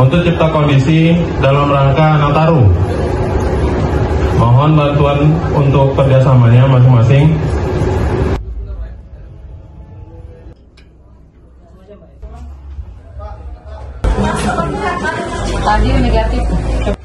untuk cipta kondisi dalam rangka Nataru. Mohon bantuan untuk kerjasamanya masing-masing. Tadi negatif.